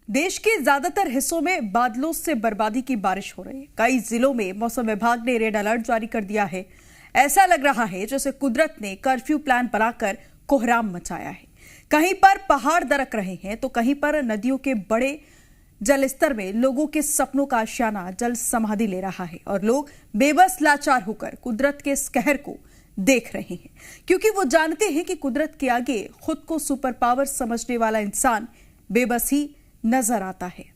देश के ज्यादातर हिस्सों में बादलों से बर्बादी की बारिश हो रही है। कई जिलों में मौसम विभाग ने रेड अलर्ट जारी कर दिया है। ऐसा लग रहा है जैसे कुदरत ने कर्फ्यू प्लान बनाकर कोहराम मचाया है। कहीं पर पहाड़ दरक रहे हैं तो कहीं पर नदियों के बड़े जलस्तर में लोगों के सपनों का आशियाना जल समाधि ले रहा है और लोग बेबस लाचार होकर कुदरत के इस कहर को देख रहे हैं, क्योंकि वो जानते हैं कि कुदरत के आगे खुद को सुपर पावर समझने वाला इंसान बेबस ही नजर आता है।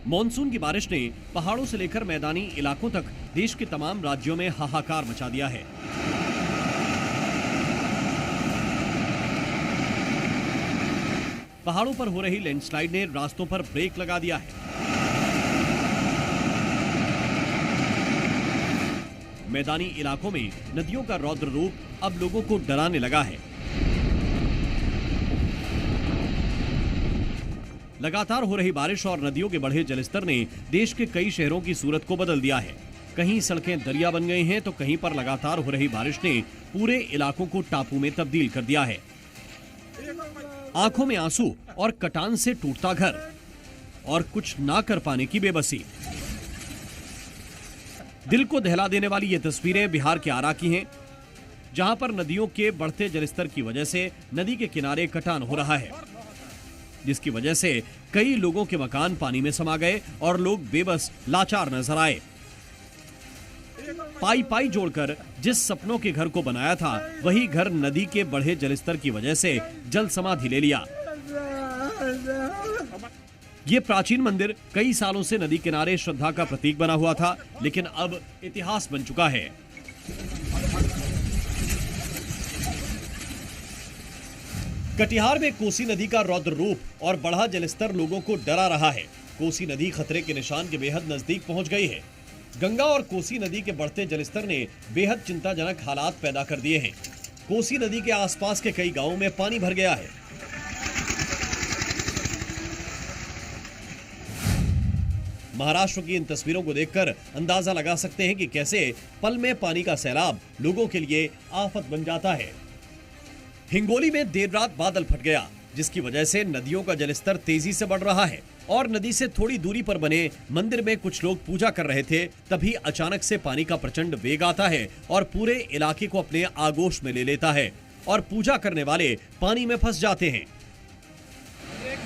मॉनसून की बारिश ने पहाड़ों से लेकर मैदानी इलाकों तक देश के तमाम राज्यों में हाहाकार मचा दिया है। पहाड़ों पर हो रही लैंडस्लाइड ने रास्तों पर ब्रेक लगा दिया है। मैदानी इलाकों में नदियों का रौद्र रूप अब लोगों को डराने लगा है। लगातार हो रही बारिश और नदियों के बढ़े जलस्तर ने देश के कई शहरों की सूरत को बदल दिया है। कहीं सड़कें दरिया बन गई हैं तो कहीं पर लगातार हो रही बारिश ने पूरे इलाकों को टापू में तब्दील कर दिया है। आंखों में आंसू और कटान से टूटता घर और कुछ ना कर पाने की बेबसी। दिल को दहला देने वाली ये तस्वीरें बिहार के आरा की हैं, जहां पर नदियों के बढ़ते जलस्तर की वजह से नदी के किनारे कटान हो रहा है, जिसकी वजह से कई लोगों के मकान पानी में समा गए और लोग बेबस लाचार नजर आए। पाई पाई जोड़कर जिस सपनों के घर को बनाया था, वही घर नदी के बढ़े जलस्तर की वजह से जल समाधि ले लिया। ये प्राचीन मंदिर कई सालों से नदी किनारे श्रद्धा का प्रतीक बना हुआ था, लेकिन अब इतिहास बन चुका है। कटिहार में कोसी नदी का रौद्र रूप और बढ़ा जलस्तर लोगों को डरा रहा है। कोसी नदी खतरे के निशान के बेहद नजदीक पहुंच गई है। गंगा और कोसी नदी के बढ़ते जलस्तर ने बेहद चिंताजनक हालात पैदा कर दिए हैं। कोसी नदी के आसपास के कई गांवों में पानी भर गया है। महाराष्ट्र की इन तस्वीरों को देखकर अंदाजा लगा सकते हैं कि कैसे पल में पानी का सैलाब लोगों के लिए आफत बन जाता है। हिंगोली में देर रात बादल फट गया, जिसकी वजह से नदियों का जलस्तर तेजी से बढ़ रहा है और नदी से थोड़ी दूरी पर बने मंदिर में कुछ लोग पूजा कर रहे थे, तभी अचानक से पानी का प्रचंड वेग आता है और पूरे इलाके को अपने आगोश में ले लेता है और पूजा करने वाले पानी में फंस जाते हैं।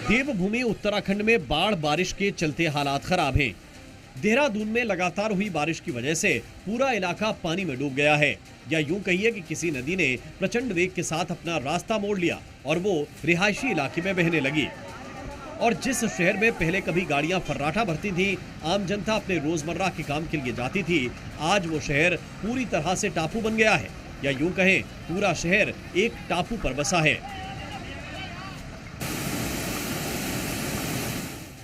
देवभूमि उत्तराखंड में बाढ़ बारिश के चलते हालात खराब हैं। देहरादून में लगातार हुई बारिश की वजह से पूरा इलाका पानी में डूब गया है, या यूं कहिए कि किसी नदी ने प्रचंड वेग के साथ अपना रास्ता मोड़ लिया और वो रिहायशी इलाके में बहने लगी। और जिस शहर में पहले कभी गाड़ियां फर्राटा भरती थी, आम जनता अपने रोजमर्रा के काम के लिए जाती थी, आज वो शहर पूरी तरह से टापू बन गया है, या यूं कहें पूरा शहर एक टापू पर बसा है।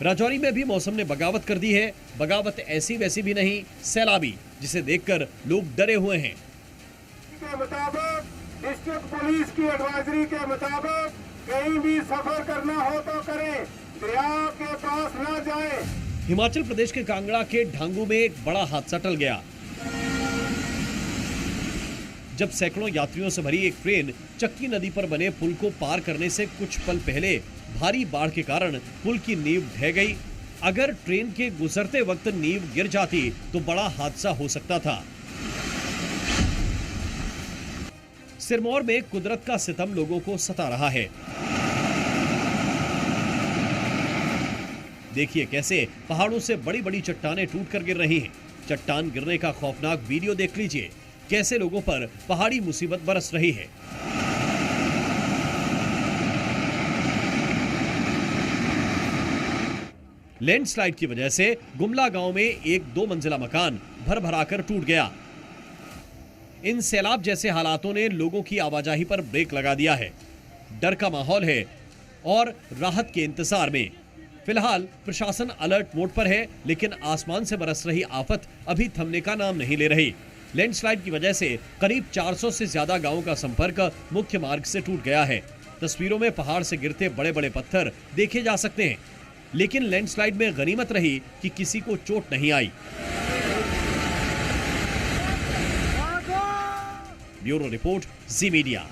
राजौरी में भी मौसम ने बगावत कर दी है। बगावत ऐसी वैसी भी नहीं, सैलाबी, जिसे देखकर लोग डरे हुए हैं। के मुताबिक डिस्ट्रिक्ट पुलिस की एडवाइजरी के मुताबिक कहीं भी सफर करना हो तो करें, दरिया के पास ना जाएं। हिमाचल प्रदेश के कांगड़ा के ढांगू में एक बड़ा हादसा टल गया, जब सैकड़ों यात्रियों से भरी एक ट्रेन चक्की नदी पर बने पुल को पार करने से कुछ पल पहले भारी बाढ़ के कारण पुल की नींव ढह गई। अगर ट्रेन के गुजरते वक्त नींव गिर जाती तो बड़ा हादसा हो सकता था। सिरमौर में कुदरत का सितम लोगों को सता रहा है। देखिए कैसे पहाड़ों से बड़ी बड़ी चट्टानें टूटकर गिर रही हैं। चट्टान गिरने का खौफनाक वीडियो देख लीजिए, कैसे लोगों पर पहाड़ी मुसीबत बरस रही है। लैंडस्लाइड की वजह से गुमला गांव में एक 2 मंजिला मकान भर भराकर टूट गया। इन सैलाब जैसे हालातों ने लोगों की आवाजाही पर ब्रेक लगा दिया है। डर का माहौल है और राहत के इंतजार में। फिलहाल प्रशासन अलर्ट मोड पर है, लेकिन आसमान से बरस रही आफत अभी थमने का नाम नहीं ले रही। लैंडस्लाइड की वजह से करीब 400 से ज्यादा गांवों का संपर्क मुख्य मार्ग से टूट गया है। तस्वीरों में पहाड़ से गिरते बड़े बड़े पत्थर देखे जा सकते हैं, लेकिन लैंडस्लाइड में गनीमत रही कि किसी को चोट नहीं आई। ब्यूरो रिपोर्ट, जी मीडिया।